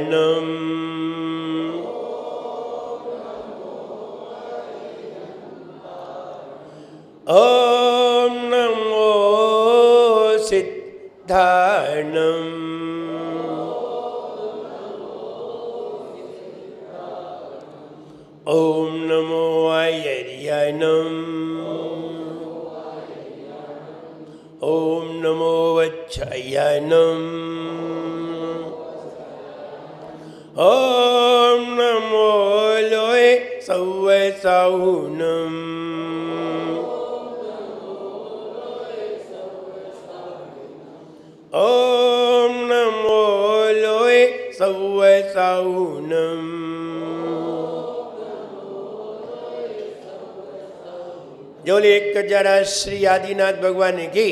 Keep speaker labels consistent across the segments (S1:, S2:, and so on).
S1: नम ओम नमो सिद्धाणम ओम नमो आयर्याणम ओम नमो वच्छायाणम ओम नमो लोय सौवसाहुनम ओम नमो लोय सौवसाहुनम जोले एक जरा श्री आदिनाथ भगवान की,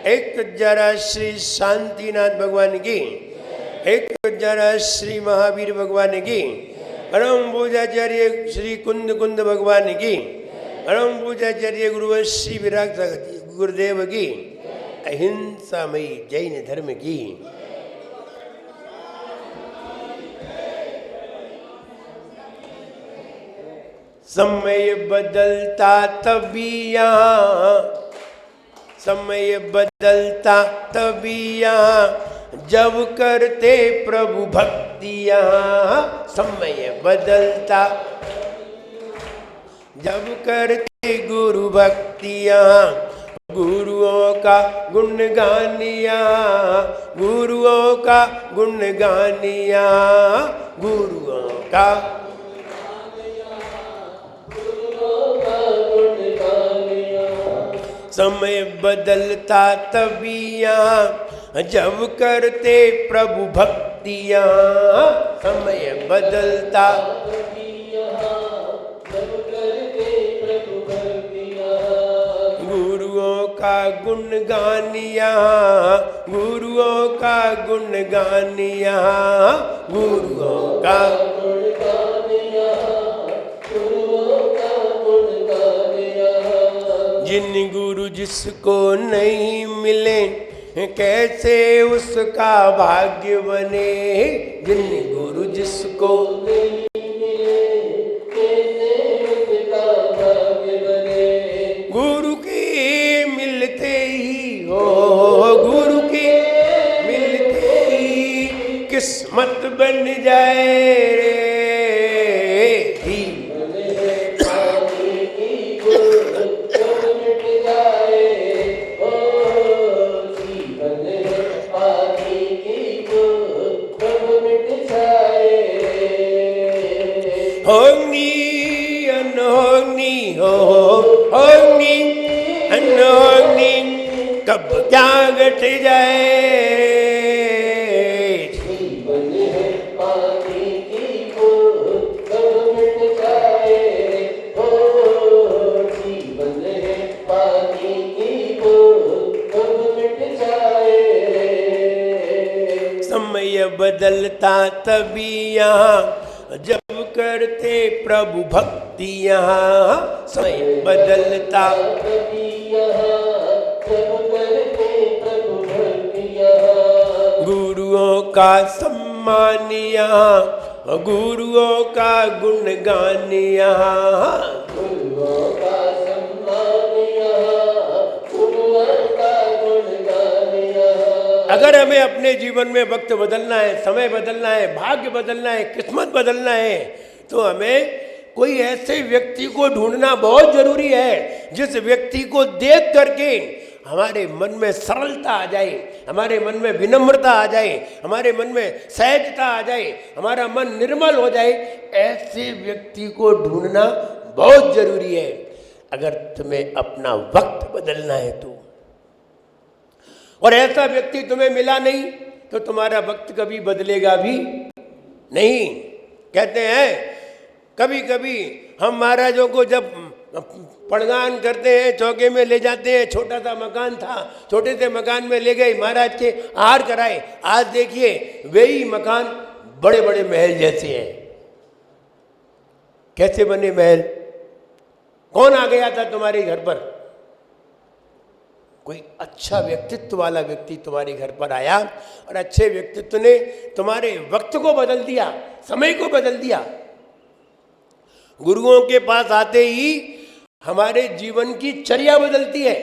S1: एक जरा श्री शांतिनाथ भगवान की, एक जरा श्री महावीर भगवान की, परम पूजाचार्य श्री कुंद कुंद भगवान की, परम पूजाचार्य गुरुवर श्री विराग गुरुदेव की, अहिंसामयी जैन धर्म की। समय बदलता तभी यहाँ, समय बदलता तभी यहाँ, जब करते प्रभु भक्ति यहाँ। समय बदलता जब करते गुरु भक्ति यहाँ, गुरुओं का गुण गानिया, गुरुओं का गुण गानिया, गुरुओं का समय बदलता तभी यहाँ, जब करते प्रभु भक्ति यहाँ। समय बदलता गुरुओं का गुण गानिया, गुरुओं का गुण गानिया, गुरुओं का जिन गुरु जिसको नहीं मिले कैसे उसका भाग्य बने। जिन गुरु जिसको नहीं मिले कैसे उसका भाग्य बने। गुरु के मिलते ही हो, गुरु के मिलते ही किस्मत बन जाए रे। होंगी अनहोंगी हो, होंगी अनहोंगी कब क्या घट जाए। जीवन है पानी की बूंद कब मिट जाए, हो जीवन है पानी की बूंद कब मिट जाए। समय बदलता तभी यहाँ, जब करते प्रभु भक्ति यहाँ। समय बदलता तभी यहाँ, जब करते प्रभु भक्ति यहाँ। गुरुओं का सम्मान यहाँ, गुरुओं का गुणगान यहाँ। गुरुओं का सम्मान यहाँ, गुरुओं का गुणगान यहाँ। अगर हमें अपने जीवन में वक्त बदलना है, समय बदलना है, भाग्य बदलना है, किस्मत बदलना है, तो हमें कोई ऐसे व्यक्ति को ढूंढना बहुत जरूरी है जिस व्यक्ति को देख करके हमारे मन में सरलता आ जाए, हमारे मन में विनम्रता आ जाए, हमारे मन में सहजता आ जाए, हमारा मन निर्मल हो जाए। ऐसे व्यक्ति को ढूंढना बहुत जरूरी है अगर तुम्हें अपना वक्त बदलना है तो। और ऐसा व्यक्ति तुम्हें मिला नहीं तो तुम्हारा वक्त कभी बदलेगा भी नहीं। कहते हैं कभी कभी हम महाराजों को जब पड़गान करते हैं, चौके में ले जाते हैं, छोटा सा मकान था, छोटे से मकान में ले गए, महाराज के आहार कराए। आज देखिए वही मकान बड़े बड़े महल जैसे हैं। कैसे बने महल? कौन आ गया था तुम्हारे घर पर? कोई अच्छा व्यक्तित्व वाला व्यक्ति तुम्हारे घर पर आया और अच्छे व्यक्तित्व ने तुम्हारे वक्त को बदल दिया, समय को बदल दिया। गुरुओं के पास आते ही हमारे जीवन की चर्या बदलती है,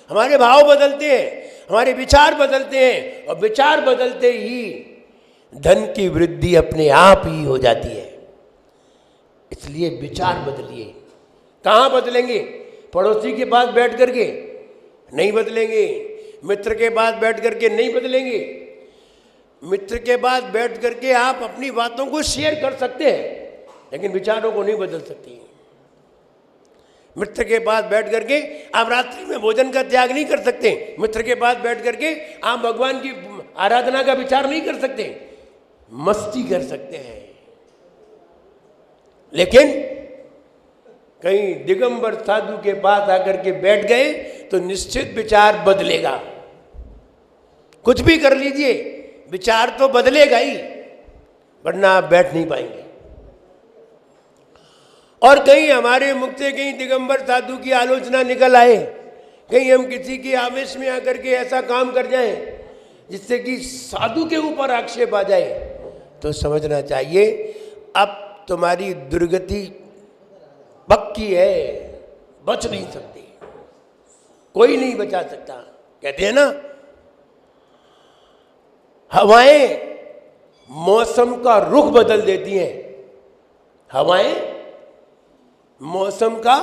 S1: हमारे भाव बदलते हैं, हमारे विचार बदलते हैं, और विचार बदलते ही धन की वृद्धि अपने आप ही हो जाती है। इसलिए विचार बदलिए। कहाँ बदलेंगे? पड़ोसी के पास बैठ करके नहीं बदलेंगे, मित्र के पास बैठ करके नहीं बदलेंगे। मित्र के पास बैठ करके आप अपनी बातों को शेयर कर सकते हैं, लेकिन विचारों को नहीं बदल सकती। मित्र के पास बैठ करके आप रात्रि में भोजन का त्याग नहीं कर सकते। मित्र के पास बैठ करके आप भगवान की आराधना का विचार नहीं कर सकते, मस्ती कर सकते हैं। लेकिन कहीं दिगंबर साधु के पास आकर के बैठ गए तो निश्चित विचार बदलेगा। कुछ भी कर लीजिए, विचार तो बदलेगा ही, वरना आप बैठ नहीं पाएंगे। और कहीं हमारे मुख से कहीं दिगंबर साधु की आलोचना निकल आए, कहीं हम किसी के आवेश में आकर के ऐसा काम कर जाएं जिससे कि साधु के ऊपर आक्षेप आ जाए, तो समझना चाहिए अब तुम्हारी दुर्गति पक्की है, बच नहीं सकती, कोई नहीं बचा सकता। कहते हैं ना, हवाएं मौसम का रुख बदल देती हैं। हवाएं मौसम का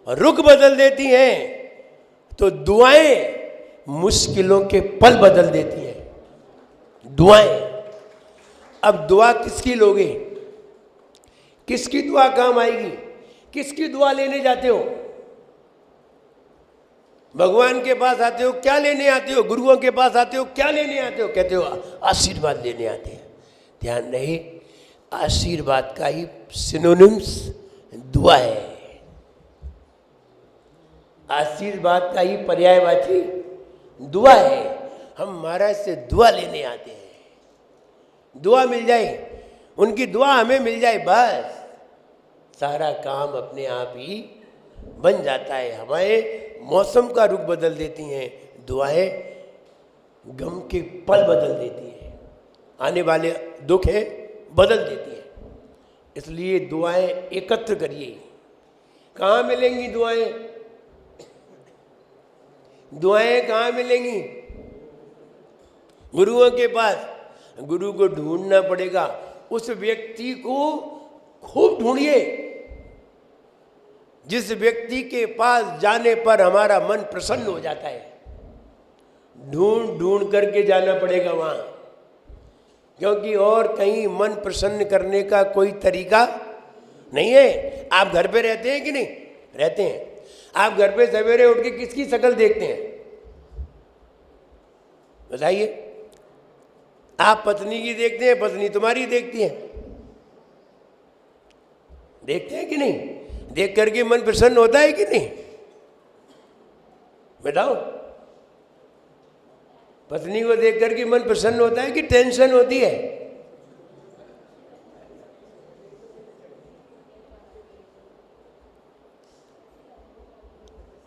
S1: रुख बदल देती हैं, तो दुआएं मुश्किलों के पल बदल देती हैं। दुआएं, अब दुआ किसकी लोगे? किसकी दुआ काम आएगी? किसकी दुआ लेने जाते हो? भगवान के पास आते हो, क्या लेने आते हो? गुरुओं के पास आते हो, क्या लेने आते हो? कहते हो आशीर्वाद लेने आते हैं। ध्यान रहे, आशीर्वाद का ही सिनोनिम्स दुआ है। आशीर्वाद का ही पर्यायवाची दुआ है। हम महाराज से दुआ लेने आते हैं, दुआ मिल जाए, उनकी दुआ हमें मिल जाए, बस सारा काम अपने आप ही बन जाता है। हवाएं मौसम का रुख बदल देती हैं, दुआएं गम के पल बदल देती हैं, आने वाले दुख है बदल देती हैं। इसलिए दुआएं एकत्र करिए। कहाँ मिलेंगी दुआएं? दुआएं कहाँ मिलेंगी? गुरुओं के पास। गुरु को ढूंढना पड़ेगा, उस व्यक्ति को खूब ढूंढिए जिस व्यक्ति के पास जाने पर हमारा मन प्रसन्न हो जाता है। ढूंढ ढूंढ करके जाना पड़ेगा वहां, क्योंकि और कहीं मन प्रसन्न करने का कोई तरीका नहीं है। आप घर पे रहते हैं कि नहीं? रहते हैं। आप घर पे सवेरे उठ के किसकी शक्ल देखते हैं? बताइए। आप पत्नी की देखते हैं, पत्नी तुम्हारी देखती है। देखते हैं कि नहीं? देख करके मन प्रसन्न होता है कि नहीं? बताओ। पत्नी को देख करके मन प्रसन्न होता है कि टेंशन होती है?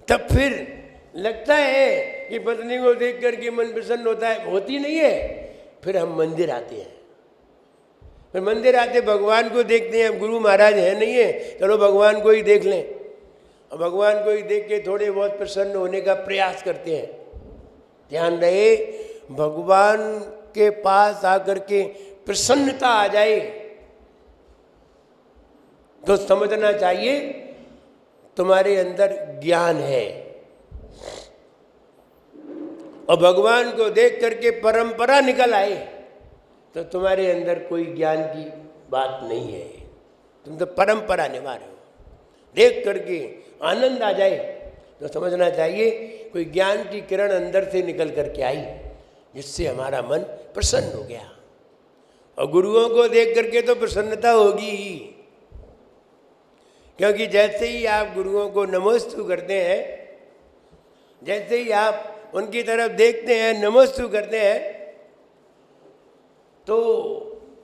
S1: तब फिर लगता है कि पत्नी को देख करके मन प्रसन्न होता है, होती नहीं है। फिर हम मंदिर आते हैं, फिर मंदिर आते भगवान को देखते हैं। गुरु महाराज है नहीं है, चलो भगवान को ही देख लें, और भगवान को ही देख के थोड़े बहुत प्रसन्न होने का प्रयास करते हैं। ध्यान रहे, भगवान के पास आकर के प्रसन्नता आ जाए तो समझना चाहिए तुम्हारे अंदर ज्ञान है। और भगवान को देख करके परंपरा निकल आए तो तुम्हारे अंदर कोई ज्ञान की बात नहीं है, तुम तो परंपरा निभा रहे हो। देख करके आनंद आ जाए तो समझना चाहिए कोई ज्ञान की किरण अंदर से निकल करके आई, जिससे हमारा मन प्रसन्न हो गया। और गुरुओं को देख करके तो प्रसन्नता होगी ही, क्योंकि जैसे ही आप गुरुओं को नमोस्तु करते हैं, जैसे ही आप उनकी तरफ देखते हैं, नमोस्तु करते हैं, तो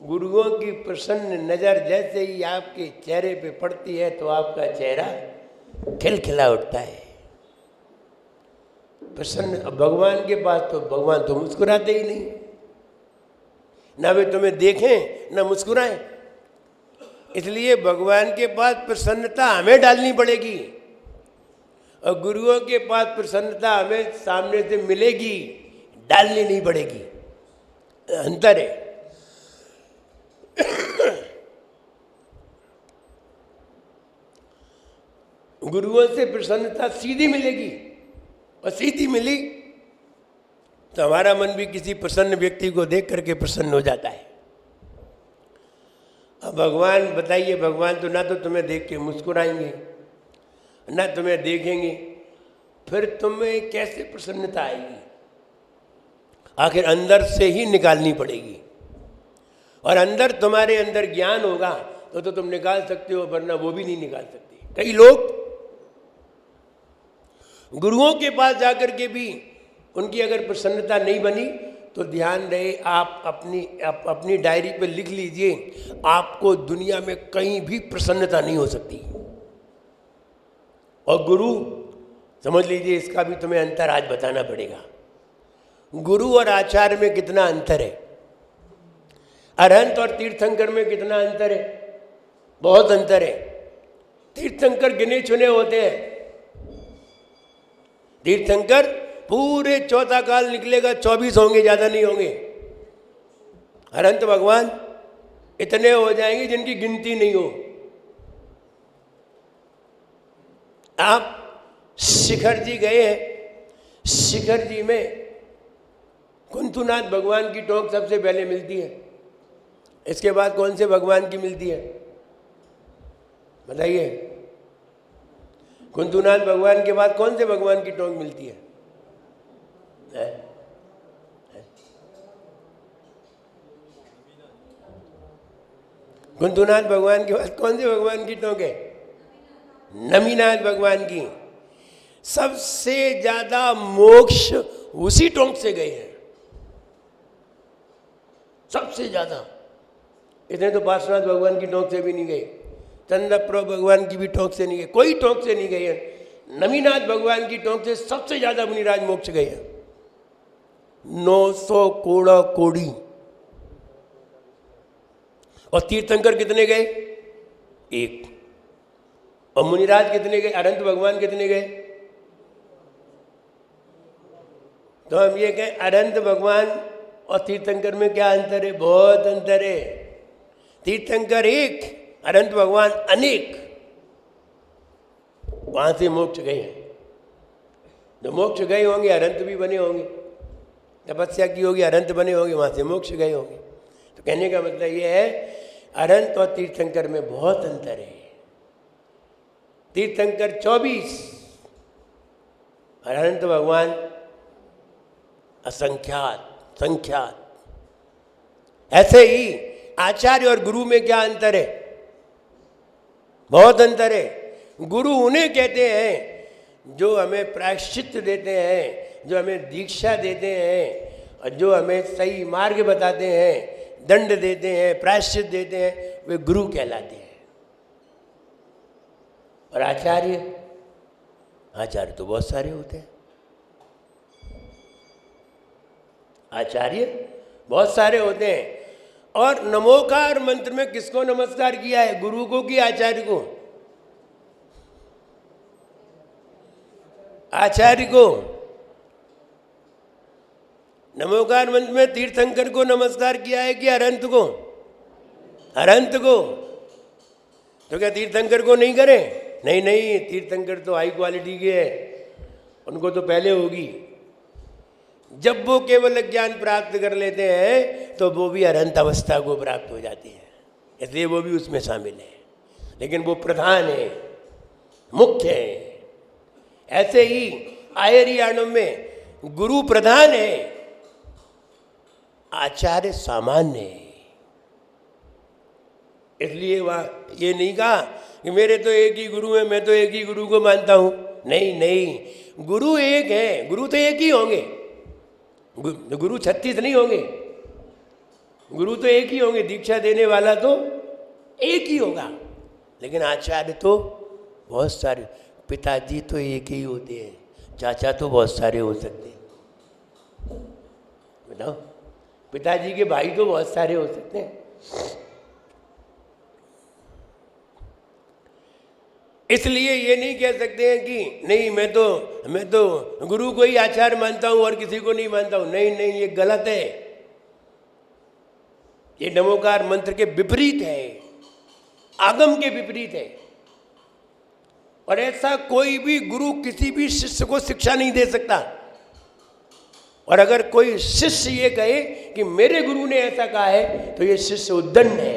S1: गुरुओं की प्रसन्न नज़र जैसे ही आपके चेहरे पे पड़ती है तो आपका चेहरा खिलखिला उठता है। प्रसन्न। अब भगवान के पास तो भगवान तो मुस्कुराते ही नहीं, ना वे तुम्हें देखें ना मुस्कुराएं। इसलिए भगवान के पास प्रसन्नता हमें डालनी पड़ेगी और गुरुओं के पास प्रसन्नता हमें सामने से मिलेगी, डालनी नहीं पड़ेगी। अंतर है। गुरुओं से प्रसन्नता सीधी मिलेगी और सीधी मिली तो हमारा मन भी किसी प्रसन्न व्यक्ति को देख करके प्रसन्न हो जाता है। अब भगवान बताइए, भगवान तो ना तो तुम्हें देख के मुस्कुराएंगे ना तुम्हें देखेंगे, फिर तुम्हें कैसे प्रसन्नता आएगी? आखिर अंदर से ही निकालनी पड़ेगी और अंदर तुम्हारे अंदर ज्ञान होगा तो तुम निकाल सकते हो, वरना वो भी नहीं निकाल सकते। कई लोग गुरुओं के पास जाकर के भी उनकी अगर प्रसन्नता नहीं बनी तो ध्यान रहे, आप अपनी डायरी पे लिख लीजिए, आपको दुनिया में कहीं भी प्रसन्नता नहीं हो सकती। और गुरु समझ लीजिए, इसका भी तुम्हें अंतर आज बताना पड़ेगा। गुरु और आचार्य में कितना अंतर है, अरहंत और तीर्थंकर में कितना अंतर है, बहुत अंतर है। तीर्थंकर गिने चुने होते हैं। तीर्थंकर पूरे चौथा काल निकलेगा 24 होंगे, ज़्यादा नहीं होंगे। अरहंत भगवान इतने हो जाएंगे जिनकी गिनती नहीं हो। आप शिखर जी गए हैं, शिखर जी में कुंतुनाथ भगवान की टोंक सबसे पहले मिलती है। इसके बाद कौन से भगवान की मिलती है बताइए? कुंतुनाथ भगवान के बाद कौन से भगवान की टोंक मिलती है? कुंतुनाथ भगवान के बाद कौन से भगवान की टोंक है? नमीनाथ भगवान की। सबसे ज्यादा मोक्ष उसी टोंक से गए हैं, सबसे ज्यादा। इतने तो पार्श्वनाथ भगवान की टोंक से भी नहीं गए, चंद्रप्रभ भगवान की भी टोंक से नहीं गए, कोई टोंक से नहीं गए हैं। नमीनाथ भगवान की टोंक से सबसे ज्यादा मुनिराज मोक्ष गए हैं। 900 कोड़ा कोड़ी। और तीर्थंकर कितने गए? एक। और मुनिराज कितने गए? अनंत भगवान कितने गए? तो हम ये कहें अनंत भगवान और तीर्थंकर में क्या अंतर है? बहुत अंतर है। तीर्थंकर एक, अनंत भगवान अनेक। वहां से मोक्ष गए हैं। तो मोक्ष गए होंगे, अनंत भी बने होंगे, तपस्या की होगी, अनंत बने होंगे, वहां से मोक्ष गए होंगे। तो कहने का मतलब ये है, अनंत और तीर्थंकर में बहुत अंतर है। तीर्थंकर 24 और अनंत भगवान असंख्यात संख्यात। ऐसे ही आचार्य और गुरु में क्या अंतर है? बहुत अंतर है। गुरु उन्हें कहते हैं जो हमें प्रायश्चित देते हैं, जो हमें दीक्षा देते हैं और जो हमें सही मार्ग बताते हैं, दंड देते हैं, प्रायश्चित देते हैं, वे गुरु कहलाते हैं। और आचार्य, आचार्य तो बहुत सारे होते हैं। आचार्य बहुत सारे होते हैं। और नमोकार मंत्र में किसको नमस्कार किया है? गुरु को कि आचार्य को? आचार्य को। नमोकार मंत्र में तीर्थंकर को नमस्कार किया है कि अरहंत को? अरहंत को। तो क्या तीर्थंकर को नहीं करें? नहीं नहीं, तीर्थंकर तो हाई क्वालिटी के हैं, उनको तो पहले होगी। जब वो केवल ज्ञान प्राप्त कर लेते हैं तो वो भी अरहंत अवस्था को प्राप्त हो जाती है, इसलिए वो भी उसमें शामिल है। लेकिन वो प्रधान है, मुख्य है। ऐसे ही आयरियाणम में गुरु प्रधान है, आचार्य सामान्य है। इसलिए वहाँ ये नहीं कहा कि मेरे तो एक ही गुरु है, मैं तो एक ही गुरु को मानता हूँ। नहीं नहीं, गुरु एक है, गुरु तो एक ही होंगे। गुरु 36 नहीं होंगे, गुरु तो एक ही होंगे। दीक्षा देने वाला तो एक ही होगा, लेकिन आचार्य तो बहुत सारे। पिताजी तो एक ही होते हैं, चाचा तो बहुत सारे हो सकते हैं, बताओ। पिताजी के भाई तो बहुत सारे हो सकते हैं। इसलिए ये नहीं कह सकते हैं कि नहीं मैं तो गुरु को ही आचार्य मानता हूं और किसी को नहीं मानता हूं। नहीं नहीं, ये गलत है। ये नमोकार मंत्र के विपरीत है, आगम के विपरीत है। और ऐसा कोई भी गुरु किसी भी शिष्य को शिक्षा नहीं दे सकता। और अगर कोई शिष्य ये कहे कि मेरे गुरु ने ऐसा कहा है तो ये शिष्य उद्दंड है,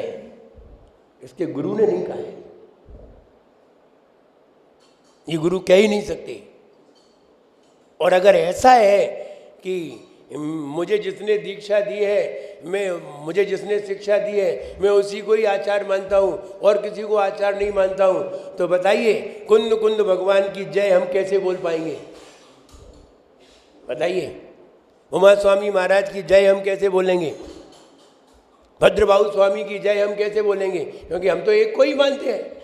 S1: इसके गुरु ने नहीं कहा है, ये गुरु कह ही नहीं सकते। और अगर ऐसा है कि मुझे जिसने दीक्षा दी है, मुझे जिसने शिक्षा दी है, मैं उसी को ही आचार्य मानता हूँ और किसी को आचार्य नहीं मानता हूँ, तो बताइए कुंद कुंद भगवान की जय हम कैसे बोल पाएंगे? बताइए, उमा स्वामी महाराज की जय हम कैसे बोलेंगे? भद्रबाहु स्वामी की जय हम कैसे बोलेंगे? क्योंकि हम तो एक को ही मानते हैं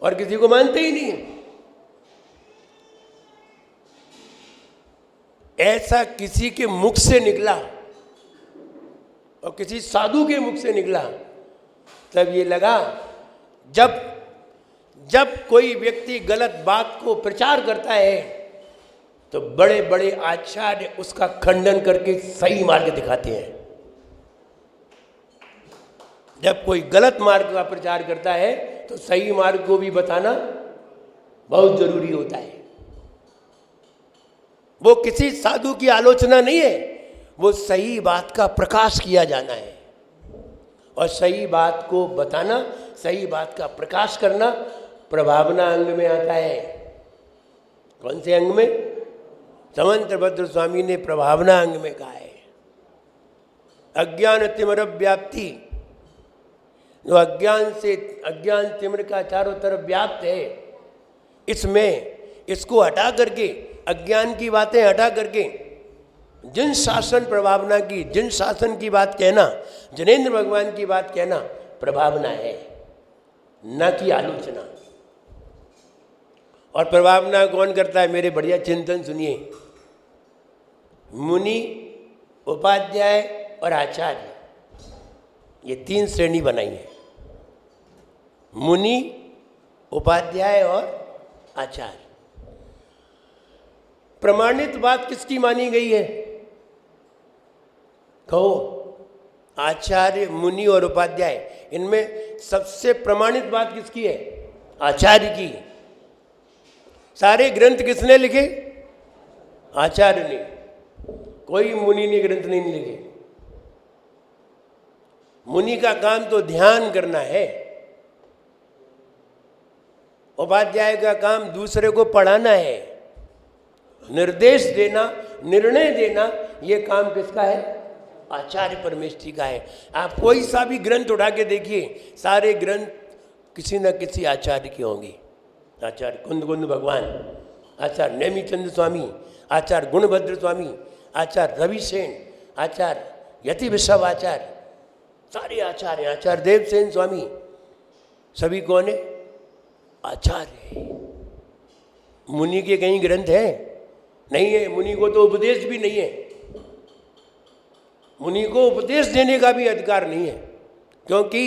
S1: और किसी को मानते ही नहीं है। ऐसा किसी के मुख से निकला और किसी साधु के मुख से निकला, तब ये लगा जब कोई व्यक्ति गलत बात को प्रचार करता है तो बड़े बड़े आचार्य उसका खंडन करके सही मार्ग दिखाते हैं। जब कोई गलत मार्ग का प्रचार करता है तो सही मार्ग को भी बताना बहुत जरूरी होता है। वो किसी साधु की आलोचना नहीं है, वो सही बात का प्रकाश किया जाना है। और सही बात को बताना, सही बात का प्रकाश करना प्रभावना अंग में आता है। कौन से अंग में? समंत भद्र स्वामी ने प्रभावना अंग में कहा है। अज्ञान तिमिर व्याप्ति, जो अज्ञान तिमिर का चारों तरफ व्याप्त है, इसमें इसको हटा करके, अज्ञान की बातें हटा करके जिन शासन प्रभावना की, जिन शासन की बात कहना, जनेन्द्र भगवान की बात कहना प्रभावना है, न कि आलोचना। और प्रभावना कौन करता है? मेरे बढ़िया चिंतन सुनिए। मुनि, उपाध्याय और आचार्य, ये तीन श्रेणी बनाई है। मुनि, उपाध्याय और आचार्य। प्रमाणित बात किसकी मानी गई है? कहो। आचार्य, मुनि और उपाध्याय, इनमें सबसे प्रमाणित बात किसकी है? आचार्य की। सारे ग्रंथ किसने लिखे? आचार्य ने। कोई मुनि ने ग्रंथ नहीं लिखे। मुनि का काम तो ध्यान करना है, उपाध्याय का काम दूसरे को पढ़ाना है, निर्देश देना, निर्णय देना, ये काम किसका है? आचार्य परमेष्ठी का है। आप कोई सा भी ग्रंथ उठा के देखिए, सारे ग्रंथ किसी न किसी आचार्य के होंगे। आचार्य कुंद कुंद भगवान, आचार्य नेमिचंद स्वामी, आचार्य गुणभद्र स्वामी, आचार्य रवि सेन, आचार्य यति विश्व आचार्य, सारे आचार्य, आचार्य देवसेन स्वामी, सभी कौन है? आचार्य है। मुनि के कहीं ग्रंथ है? नहीं है। मुनि को तो उपदेश भी नहीं है। मुनि को उपदेश देने का भी अधिकार नहीं है, क्योंकि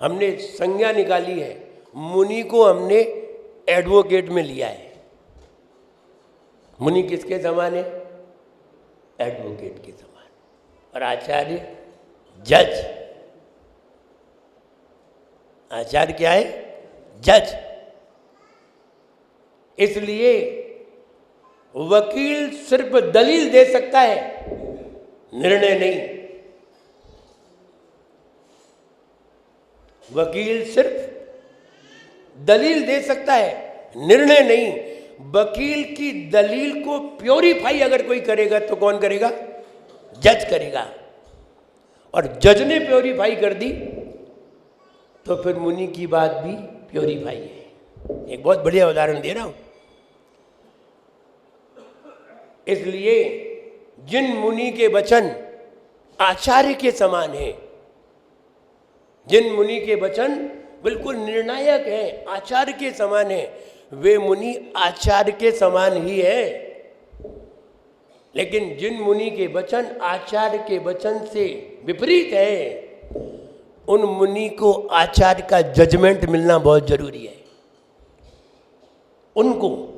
S1: हमने संज्ञा निकाली है, मुनि को हमने एडवोकेट में लिया है। मुनि किसके समान है? एडवोकेट के समान। और आचार्य जज। आचार्य क्या है? जज। इसलिए वकील सिर्फ दलील दे सकता है, निर्णय नहीं। वकील सिर्फ दलील दे सकता है, निर्णय नहीं। वकील की दलील को प्योरीफाई अगर कोई करेगा तो कौन करेगा? जज करेगा। और जज ने प्योरीफाई कर दी तो फिर मुनि की बात भी प्योरीफाई है। एक बहुत बढ़िया उदाहरण दे रहा हूं। इसलिए जिन मुनि के वचन आचार्य के समान हैं, जिन मुनि के वचन बिल्कुल निर्णायक हैं, आचार्य के समान हैं, वे मुनि आचार्य के समान ही है। लेकिन जिन मुनि के वचन आचार्य के वचन से विपरीत है, उन मुनि को आचार्य का जजमेंट मिलना बहुत जरूरी है। उनको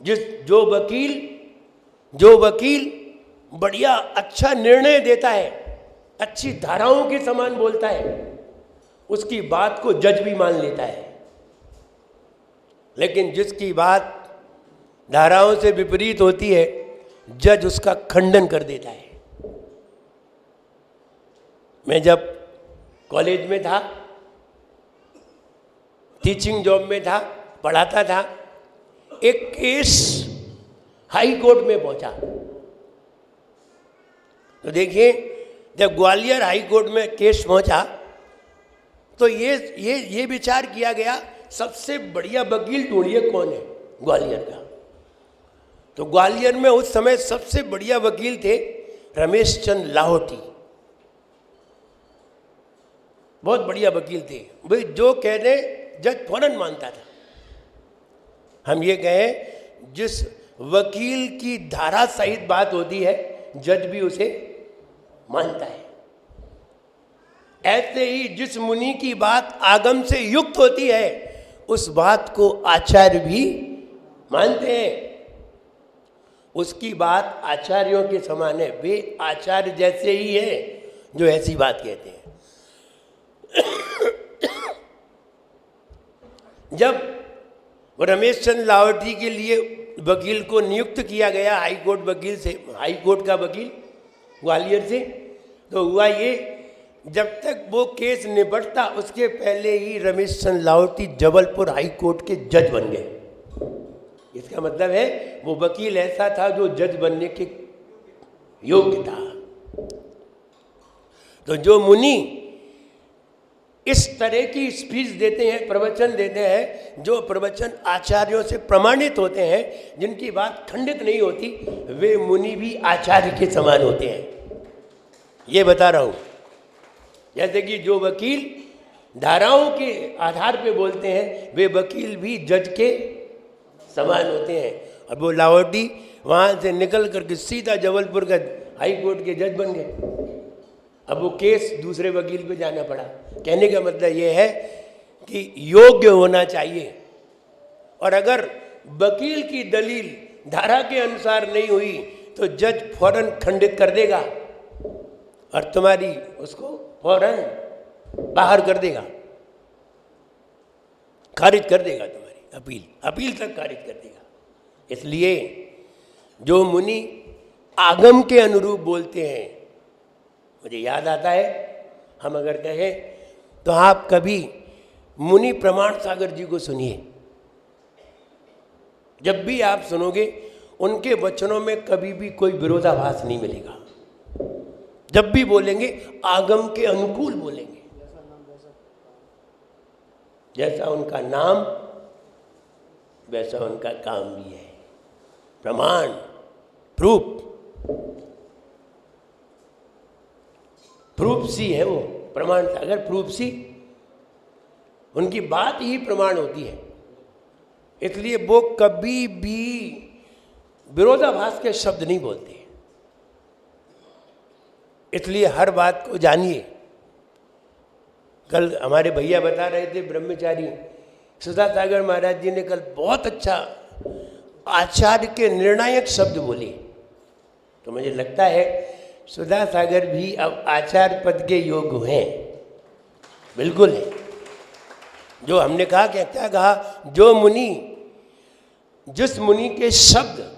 S1: जो वकील बढ़िया अच्छा निर्णय देता है, अच्छी धाराओं के समान बोलता है, उसकी बात को जज भी मान लेता है। लेकिन जिसकी बात धाराओं से विपरीत होती है, जज उसका खंडन कर देता है। मैं जब कॉलेज में था, टीचिंग जॉब में था, पढ़ाता था, एक केस हाई कोर्ट में पहुंचा। तो देखिए, जब ग्वालियर हाई कोर्ट में केस पहुंचा तो ये विचार किया गया, सबसे बढ़िया वकील ढूंढिए कौन है ग्वालियर का। तो ग्वालियर में उस समय सबसे बढ़िया वकील थे रमेश चंद्र लाहौटी। बहुत बढ़िया वकील थे भाई, जो कह दे जज फौरन मानता था। हम ये कहें, जिस वकील की धारा सहित बात होती है, जज भी उसे मानता है। ऐसे ही जिस मुनि की बात आगम से युक्त होती है, उस बात को आचार्य भी मानते हैं। उसकी बात आचार्यों के समान है। वे आचार्य जैसे ही है जो ऐसी बात कहते हैं। जब रमेश चंद्र लाहौटी के लिए वकील को नियुक्त किया गया, हाई कोर्ट वकील से, हाई कोर्ट का वकील ग्वालियर से, तो हुआ ये, जब तक वो केस निपटता उसके पहले ही रमेश चंद्र लाहौटी जबलपुर हाई कोर्ट के जज बन गए। इसका मतलब है वो वकील ऐसा था जो जज बनने के योग्य था। तो जो मुनि इस तरह की स्पीच देते हैं, प्रवचन देते हैं, जो प्रवचन आचार्यों से प्रमाणित होते हैं, जिनकी बात खंडित नहीं होती, वे मुनि भी आचार्य के समान होते हैं। ये बता रहा हूँ। जैसे कि जो वकील धाराओं के आधार पे बोलते हैं, वे वकील भी जज के समान होते हैं। और वो लाहौटी वहाँ से निकल करके सीधा जबलपुर का हाई कोर्ट के जज बन गए। अब वो केस दूसरे वकील पे जाना पड़ा। कहने का मतलब ये है कि योग्य होना चाहिए, और अगर वकील की दलील धारा के अनुसार नहीं हुई तो जज फौरन खंडित कर देगा और तुम्हारी उसको फौरन बाहर कर देगा, खारिज कर देगा, तुम्हारी अपील तक खारिज कर देगा। इसलिए जो मुनि आगम के अनुरूप बोलते हैं, मुझे याद आता है, हम अगर कहें तो आप कभी मुनि प्रमाण सागर जी को सुनिए। जब भी आप सुनोगे, उनके वचनों में कभी भी कोई विरोधाभास नहीं मिलेगा। जब भी बोलेंगे आगम के अनुकूल बोलेंगे। जैसा उनका नाम वैसा उनका काम भी है। प्रमाण, प्रूफ सी है वो, प्रमाण अगर प्रूफ सी, उनकी बात ही प्रमाण होती है। इसलिए वो कभी भी विरोधाभास के शब्द नहीं बोलते। इसलिए हर बात को जानिए। कल हमारे भैया बता रहे थे, ब्रह्मचारी सुधा सागर महाराज जी ने कल बहुत अच्छा आचार्य के निर्णायक शब्द बोले। तो मुझे लगता है सुधा सागर भी अब आचार्य पद के योग्य हैं, बिल्कुल है। जो हमने कहा, क्या कहा, जो मुनि, जिस मुनि के शब्द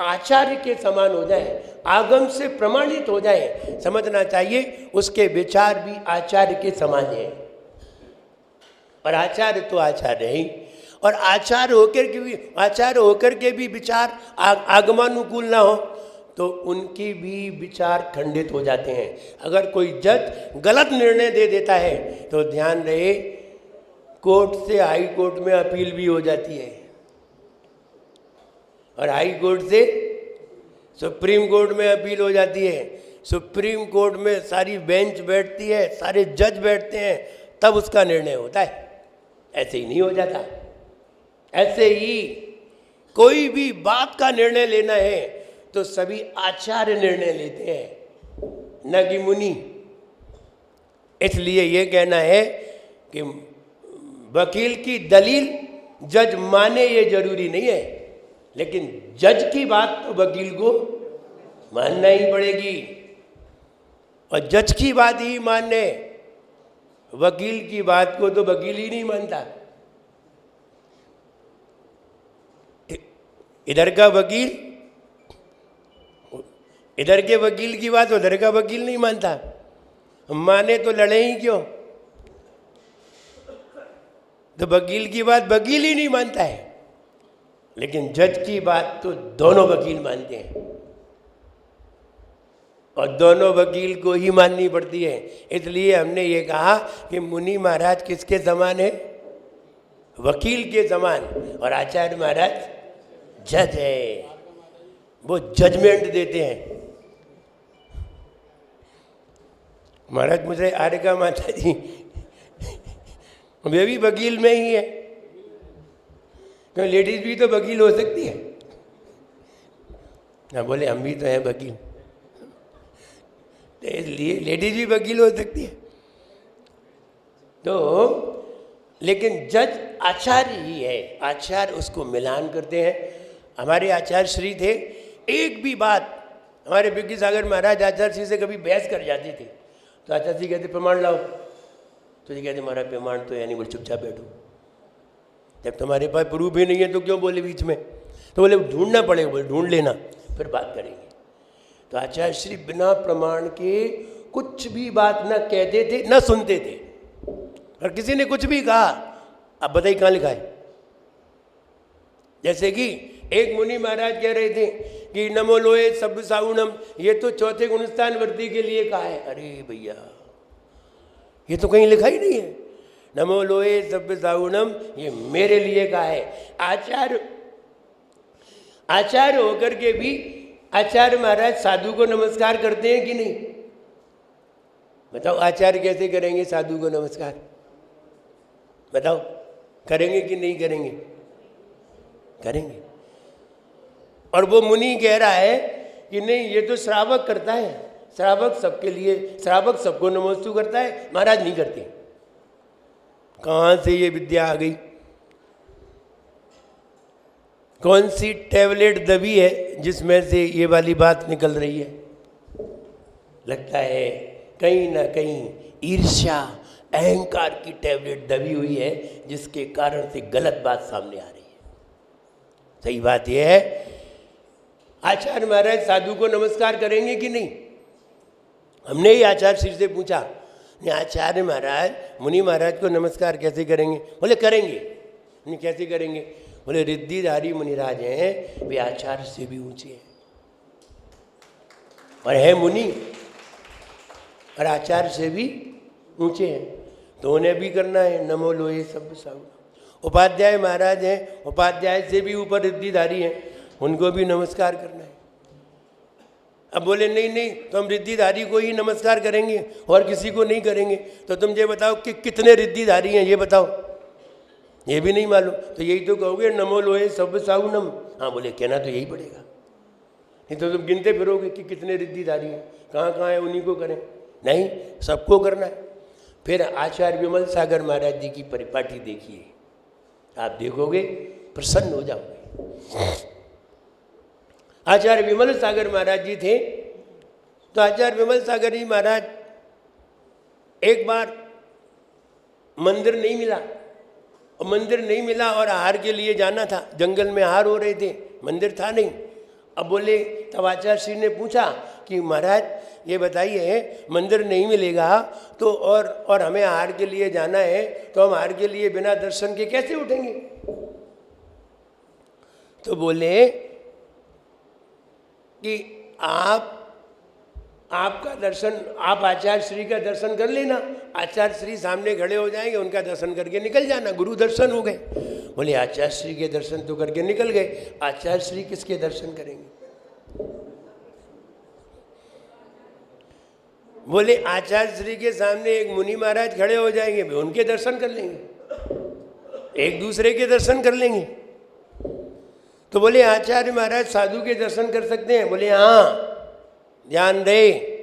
S1: आचार्य के समान हो जाए, आगम से प्रमाणित हो जाए, समझना चाहिए उसके विचार भी आचार्य के समान हैं। और आचार्य तो आचार्य ही, और आचार्य होकर के भी विचार आगमानुकूल ना हो तो उनके भी विचार खंडित हो जाते हैं। अगर कोई जज गलत निर्णय दे देता है तो ध्यान रहे, कोर्ट से हाई कोर्ट में अपील भी हो जाती है, और हाई कोर्ट से सुप्रीम कोर्ट में अपील हो जाती है। सुप्रीम कोर्ट में सारी बेंच बैठती है, सारे जज बैठते हैं, तब उसका निर्णय होता है। ऐसे ही नहीं हो जाता। ऐसे ही कोई भी बात का निर्णय लेना है तो सभी आचार्य निर्णय लेते हैं, न कि मुनि। इसलिए ये कहना है कि वकील की दलील जज माने ये जरूरी नहीं है, लेकिन जज की बात तो वकील को मानना ही पड़ेगी। और जज की बात ही मानने, वकील की बात को तो वकील ही नहीं मानता। इधर का वकील, इधर के वकील की बात उधर का वकील नहीं मानता, माने तो लड़े ही क्यों। तो वकील की बात वकील ही नहीं मानता है, लेकिन जज की बात तो दोनों वकील मानते हैं, और दोनों वकील को ही माननी पड़ती है। इसलिए हमने ये कहा कि मुनि महाराज किसके समान है? वकील के समान। और आचार्य महाराज जज है, वो जजमेंट देते हैं। महाराज मुझे आर्यका माता जी वे भी वकील में ही है, तो लेडीज भी तो वकील हो सकती है ना। बोले हम भी तो हैं वकील, तो इसलिए लेडीज भी वकील हो सकती है। तो लेकिन जज आचार्य ही है, आचार्य उसको मिलान करते हैं। हमारे आचार्य श्री थे, एक भी बात हमारे विज्ञ सागर महाराज आचार्य श्री से कभी बहस कर जाते थे तो आचार्य जी कहते प्रमाण लाओ, तो ये कहते हमारा प्रमाण तो है नहीं, बोले चुपचाप बैठो, जब तुम्हारे पास प्रूफ ही नहीं है तो क्यों बोले बीच में। तो बोले ढूंढना पड़ेगा, बोले ढूंढ लेना फिर बात करेंगे। तो आचार्य श्री बिना प्रमाण के कुछ भी बात न कहते थे न सुनते थे। और किसी ने कुछ भी कहा, अब बताइए कहाँ लिखा है। जैसे कि एक मुनि महाराज कह रहे थे कि नमो लोहे सब साउणम, ये तो चौथे गुणस्थान वर्ती के लिए कहा है। अरे भैया ये तो कहीं लिखा ही नहीं है, नमो लोहे सब साउणम ये मेरे लिए कहा है। आचार्य होकर के भी आचार्य महाराज साधु को नमस्कार करते हैं कि नहीं? बताओ आचार्य कैसे करेंगे साधु को नमस्कार? बताओ करेंगे कि नहीं करेंगे? करेंगे। और वो मुनि कह रहा है कि नहीं ये तो श्रावक करता है, श्रावक सबके लिए, श्रावक सबको नमोस्तु करता है, महाराज नहीं करते। कहाँ से ये विद्या आ गई? कौन सी टैबलेट दबी है जिसमें से ये वाली बात निकल रही है? लगता है कहीं ना कहीं ईर्ष्या अहंकार की टैबलेट दबी हुई है, जिसके कारण से गलत बात सामने आ रही है। सही बात यह है, आचार्य महाराज साधु को नमस्कार करेंगे कि नहीं? हमने ही आचार्य श्री से पूछा, नहीं आचार्य महाराज मुनि महाराज को नमस्कार कैसे करेंगे? बोले करेंगे। नहीं कैसे करेंगे? बोले रिद्धिधारी मुनिराज हैं, वे आचार्य से भी ऊंचे हैं और है मुनि, और आचार्य से भी ऊंचे हैं, तो उन्हें भी करना है। नमो लोहे सब साउणम। उपाध्याय महाराज हैं, उपाध्याय से भी ऊपर रिद्धिधारी हैं, उनको भी नमस्कार करना है। अब बोले नहीं नहीं तो हम रिद्धिधारी को ही नमस्कार करेंगे और किसी को नहीं करेंगे। तो तुम ये बताओ कि कितने रिद्धिधारी हैं, ये बताओ। ये भी नहीं मालूम, तो यही तो कहोगे नमो लोहे सब साउणम। हाँ बोले कहना तो यही पड़ेगा, नहीं तो तुम गिनते फिरोगे कि कितने रिद्धिधारी हैं, कहाँ कहाँ है, उन्हीं को करें। नहीं, सबको करना है। फिर आचार्य विमल सागर महाराज जी की परिपाटी देखिए, आप देखोगे प्रसन्न हो जाओगे। आचार्य विमल सागर महाराज जी थे, तो आचार्य विमल सागर जी महाराज एक बार मंदिर नहीं मिला, और मंदिर नहीं मिला और आहार के लिए जाना था, जंगल में आहार हो रहे थे, मंदिर था नहीं। अब बोले, तब आचार्य श्री ने पूछा कि महाराज ये बताइए मंदिर नहीं मिलेगा तो और हमें आहार के लिए जाना है, तो हम आहार के लिए बिना दर्शन के कैसे उठेंगे? तो बोले कि आपका दर्शन, आप आचार्य श्री का दर्शन कर लेना, आचार्य श्री सामने खड़े हो जाएंगे, उनका दर्शन करके निकल जाना, गुरु दर्शन हो गए। बोले आचार्य श्री के दर्शन तो करके निकल गए, आचार्य श्री किसके दर्शन करेंगे? बोले आचार्य श्री के सामने एक मुनि महाराज खड़े हो जाएंगे, वे उनके दर्शन कर लेंगे, एक दूसरे के दर्शन कर लेंगे। तो बोले आचार्य महाराज साधु के दर्शन कर सकते हैं? बोले हाँ, ध्यान दे,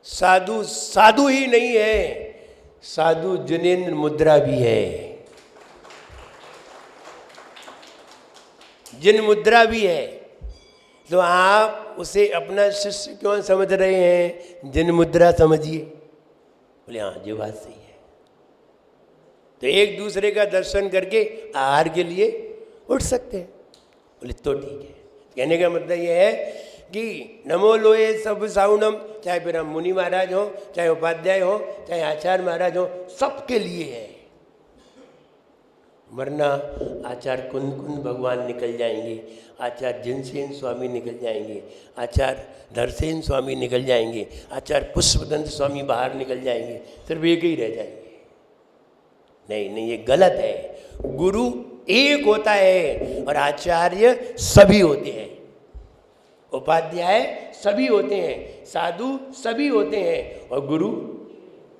S1: साधु साधु ही नहीं है, साधु जिनेंद्र मुद्रा भी है, जिन मुद्रा भी है। तो आप उसे अपना शिष्य क्यों समझ रहे हैं? जिन मुद्रा समझिए। बोले हाँ, जो बात सही है। तो एक दूसरे का दर्शन करके आहार के लिए उठ सकते हैं। बोले तो ठीक है। कहने का मतलब ये है कि नमो लोए सब साउनम, चाहे फिर हम मुनि महाराज हो, चाहे उपाध्याय हो, चाहे आचार्य महाराज हो, सबके लिए है। वरना आचार्य कुंद कुंद भगवान निकल जाएंगे, आचार्य जिनसेन स्वामी निकल जाएंगे, आचार्य धरसेन स्वामी निकल जाएंगे, आचार्य पुष्पदंत स्वामी बाहर निकल जाएंगे, सिर्फ एक ही रह जाएंगे। नहीं नहीं, ये गलत है। गुरु एक होता है और आचार्य सभी होते हैं, उपाध्याय सभी होते हैं, साधु सभी होते हैं और गुरु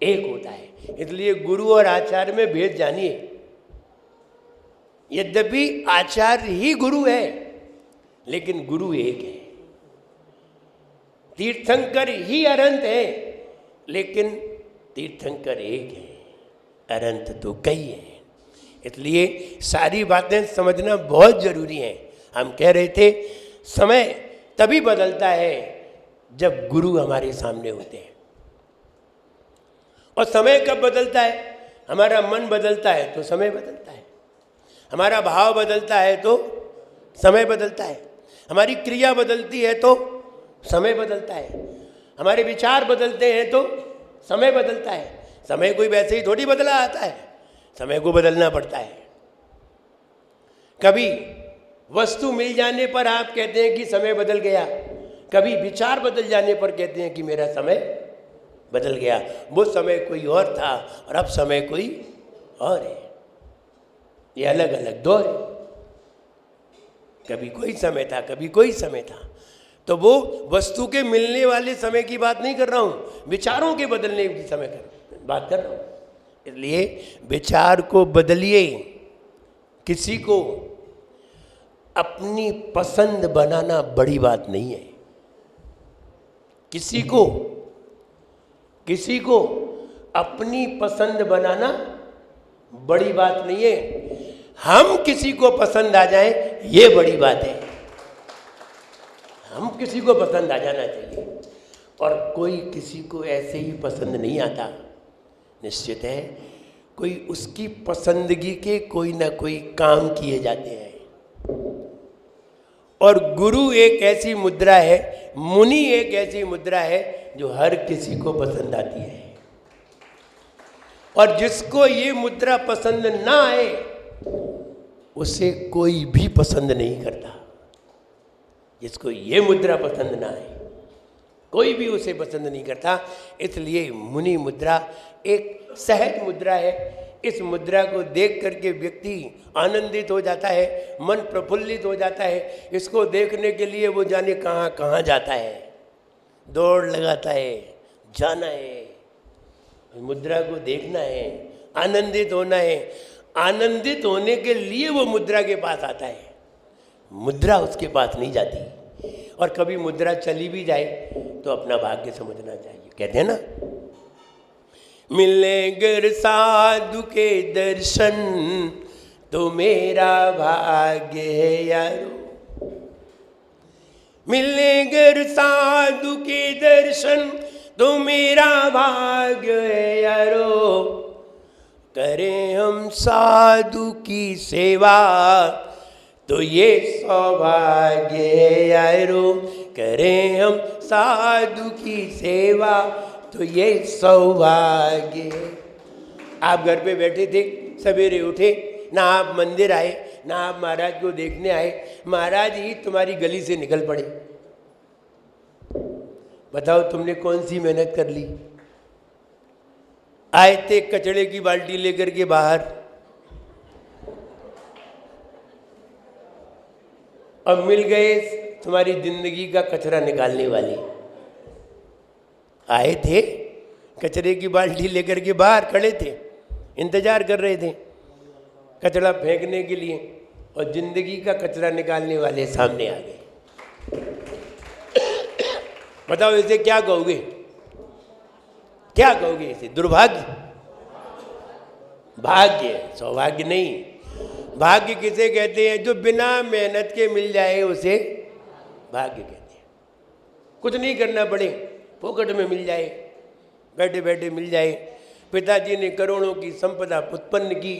S1: एक होता है। इसलिए गुरु और आचार्य में भेद जानिए। यद्यपि आचार्य ही गुरु है, लेकिन गुरु एक है। तीर्थंकर ही अनंत है, लेकिन तीर्थंकर एक है, अनंत तो कई है। इसलिए सारी बातें समझना बहुत जरूरी है। हम कह रहे थे समय तभी बदलता है जब गुरु हमारे सामने होते हैं। और समय कब बदलता है? हमारा मन बदलता है तो समय बदलता है, हमारा भाव बदलता है तो समय बदलता है, हमारी क्रिया बदलती है तो समय बदलता है, हमारे विचार बदलते हैं तो समय बदलता है। समय कोई वैसे ही थोड़ी बदला आता है, समय को बदलना पड़ता है। कभी वस्तु मिल जाने पर आप कहते हैं कि समय बदल गया, कभी विचार बदल जाने पर कहते हैं कि मेरा समय बदल गया। वो समय कोई और था और अब समय कोई और है। ये अलग अलग दौर है। कभी कोई समय था, कभी कोई समय था। तो वो वस्तु के मिलने वाले समय की बात नहीं कर रहा हूँ, विचारों के बदलने की समय बात कर रहा हूँ। इसलिए विचार को बदलिए। किसी को अपनी पसंद बनाना बड़ी बात नहीं है। किसी को अपनी पसंद बनाना बड़ी बात नहीं है। हम किसी को पसंद आ जाए ये बड़ी बात है। हम किसी को पसंद आ जाना चाहिए, और कोई किसी को ऐसे ही पसंद नहीं आता। निश्चित है कोई उसकी पसंदगी के कोई ना कोई काम किए जाते हैं। और गुरु एक ऐसी मुद्रा है, मुनि एक ऐसी मुद्रा है जो हर किसी को पसंद आती है। और जिसको ये मुद्रा पसंद ना आए उसे कोई भी पसंद नहीं करता। जिसको ये मुद्रा पसंद ना आए कोई भी उसे पसंद नहीं करता। इसलिए मुनि मुद्रा एक सहज मुद्रा है। इस मुद्रा को देख करके व्यक्ति आनंदित हो जाता है, मन प्रफुल्लित हो जाता है। इसको देखने के लिए वो जाने कहाँ कहाँ जाता है, दौड़ लगाता है, जाना है, मुद्रा को देखना है, आनंदित होना है। आनंदित होने के लिए वो मुद्रा के पास आता है, मुद्रा उसके पास नहीं जाती। और कभी मुद्रा चली भी जाए तो अपना भाग्य समझना चाहिए। कहते हैं ना, मिले गर साधु के दर्शन तो मेरा भाग्य है यारो। मिले गर साधु के दर्शन तो मेरा भाग्य है यारो। करें हम साधु की सेवा तो ये सौभाग्य है यारो। करें हम साधु की सेवा तो ये सौभाग्य है। आप घर पे बैठे थे, सवेरे उठे, ना आप मंदिर आए, ना आप महाराज को देखने आए, महाराज ही तुम्हारी गली से निकल पड़े। बताओ तुमने कौन सी मेहनत कर ली? आए थे कचड़े की बाल्टी लेकर के बाहर, अब मिल गए तुम्हारी जिंदगी का कचरा निकालने वाले। आए थे कचरे की बाल्टी लेकर के बाहर खड़े थे, इंतजार कर रहे थे कचरा फेंकने के लिए। और जिंदगी का कचरा निकालने वाले सामने आ गए। बताओ इसे क्या कहोगे? क्या कहोगे इसे? दुर्भाग्य? भाग्य? सौभाग्य नहीं। भाग्य किसे कहते हैं? जो बिना मेहनत के मिल जाए उसे भाग्य कहते हैं। कुछ नहीं करना पड़े, फोकट में मिल जाए, बैठे बैठे मिल जाए। पिताजी ने करोड़ों की संपदा उत्पन्न की,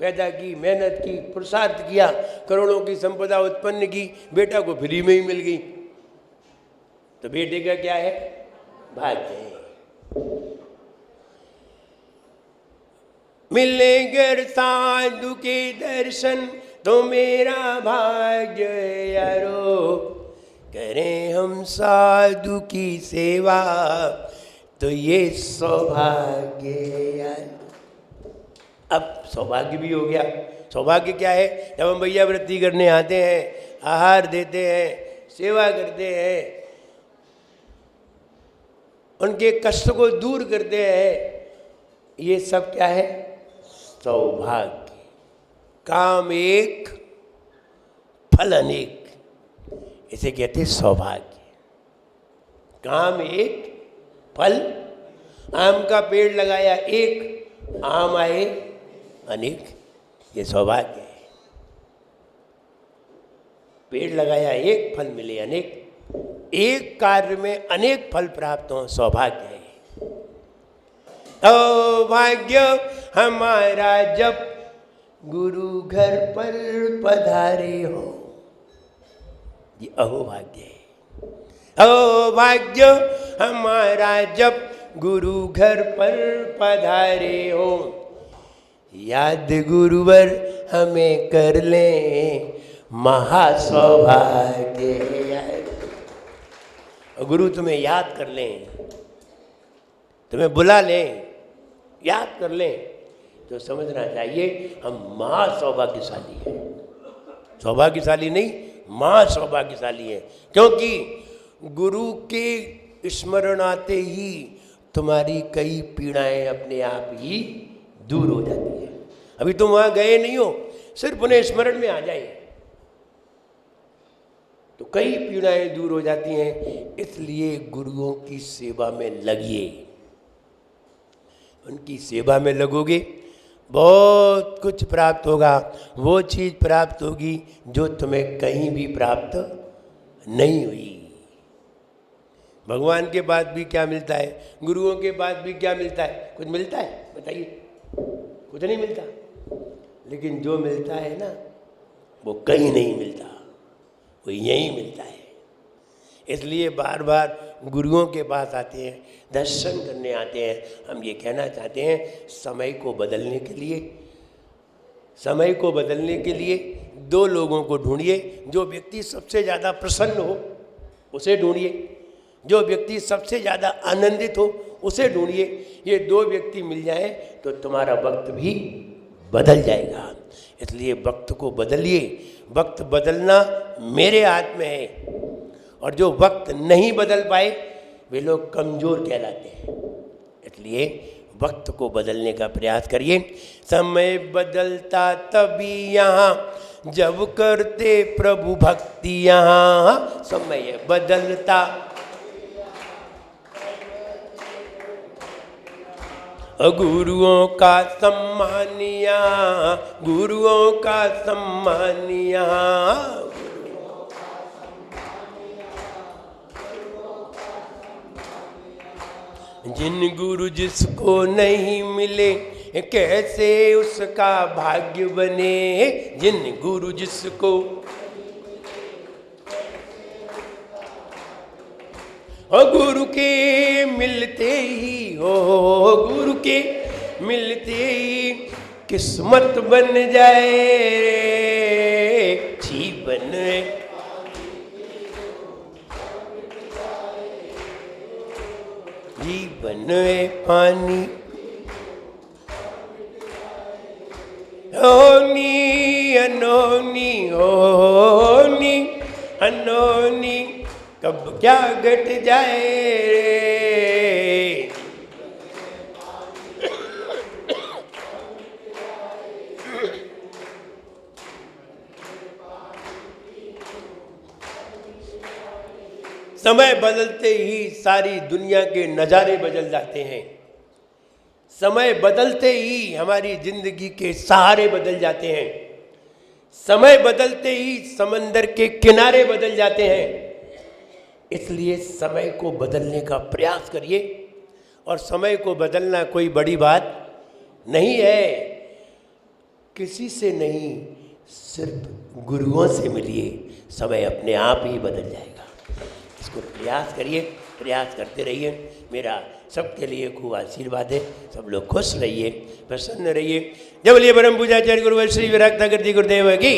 S1: पैदा की, मेहनत की, पुरुषार्थ किया, करोड़ों की संपदा उत्पन्न की, बेटा को फ्री में ही मिल गई, तो बेटे का क्या है? भाग्य है। मिले गर साधु के दर्शन तो मेरा भाग्य यारो, करें हम साधु की सेवा तो ये सौभाग्य यार। अब सौभाग्य भी हो गया। सौभाग्य क्या है? जब हम भैया वृत्ति करने आते हैं, आहार देते हैं, सेवा करते हैं, उनके कष्ट को दूर करते हैं, ये सब क्या है? सौभाग्य। काम एक फल अनेक, इसे कहते सौभाग्य। काम एक फल, आम का पेड़ लगाया एक, आम आए अनेक, ये सौभाग्य है। पेड़ लगाया एक, फल मिले अनेक, एक कार्य में अनेक फल प्राप्त हो, सौभाग्य है। सौभाग्य हमारा जब गुरु घर पर पधारे हो, ये अहोभाग्य है। अहोभाग्य हमारा जब गुरु घर पर पधारे हो, याद गुरुवर हमें कर ले महासौभाग्य है। गुरु तुम्हें याद कर लें, तुम्हें बुला लें, याद कर लें, तो समझना चाहिए हम महासौभाग्यशाली हैं। सौभाग्यशाली नहीं, महासौभाग्यशाली हैं। क्योंकि गुरु के स्मरण आते ही तुम्हारी कई पीड़ाएं अपने आप ही दूर हो जाती हैं। अभी तुम वहाँ गए नहीं हो, सिर्फ उन्हें स्मरण में आ जाए तो कई पीड़ाएं दूर हो जाती हैं। इसलिए गुरुओं की सेवा में लगिए। उनकी सेवा में लगोगे, बहुत कुछ प्राप्त होगा। वो चीज़ प्राप्त होगी जो तुम्हें कहीं भी प्राप्त नहीं हुई। भगवान के बाद भी क्या मिलता है? गुरुओं के बाद भी क्या मिलता है? कुछ मिलता है? बताइए। कुछ नहीं मिलता। लेकिन जो मिलता है ना, वो कहीं नहीं मिलता, वो यहीं मिलता है। इसलिए बार बार गुरुओं के पास आते हैं, दर्शन करने आते हैं। हम ये कहना चाहते हैं, समय को बदलने के लिए दो लोगों को ढूंढिए। जो व्यक्ति सबसे ज़्यादा प्रसन्न हो उसे ढूंढिए, जो व्यक्ति सबसे ज़्यादा आनंदित हो उसे ढूंढिए। ये दो व्यक्ति मिल जाए तो तुम्हारा वक्त भी बदल जाएगा। इसलिए वक्त को बदलिए। वक्त बदलना मेरे हाथ में है, और जो वक्त नहीं बदल पाए वे लोग कमज़ोर कहलाते हैं। इसलिए वक्त को बदलने का प्रयास करिए। समय बदलता तभी यहाँ जब करते प्रभु भक्ति यहाँ। समय बदलता गुरुओं का सम्मान यहाँ, गुरुओं का सम्मान यहाँ। जिन गुरु जिसको नहीं मिले कैसे उसका भाग्य बने। जिन गुरु जिसको गुरु के मिलते ही हो, गुरु के मिलते ही किस्मत बन जाए जीवन। जीवन पानी होनी अनोनी, होनी अनोनी, कब क्या घट जाए रे। समय बदलते ही सारी दुनिया के नज़ारे बदल जाते हैं। समय बदलते ही हमारी जिंदगी के सहारे बदल जाते हैं। समय बदलते ही समंदर के किनारे बदल जाते हैं। इसलिए समय को बदलने का प्रयास करिए। और समय को बदलना कोई बड़ी बात नहीं है, किसी से नहीं, सिर्फ गुरुओं से मिलिए, समय अपने आप ही बदल जाएगा। इसको प्रयास करिए, प्रयास करते रहिए। मेरा सबके लिए खूब आशीर्वाद है। सब लोग खुश रहिए, प्रसन्न रहिए। जब लिए परम पूजाचार्य गुरुवर श्री विराट ठाकुर जी गुरुदेव की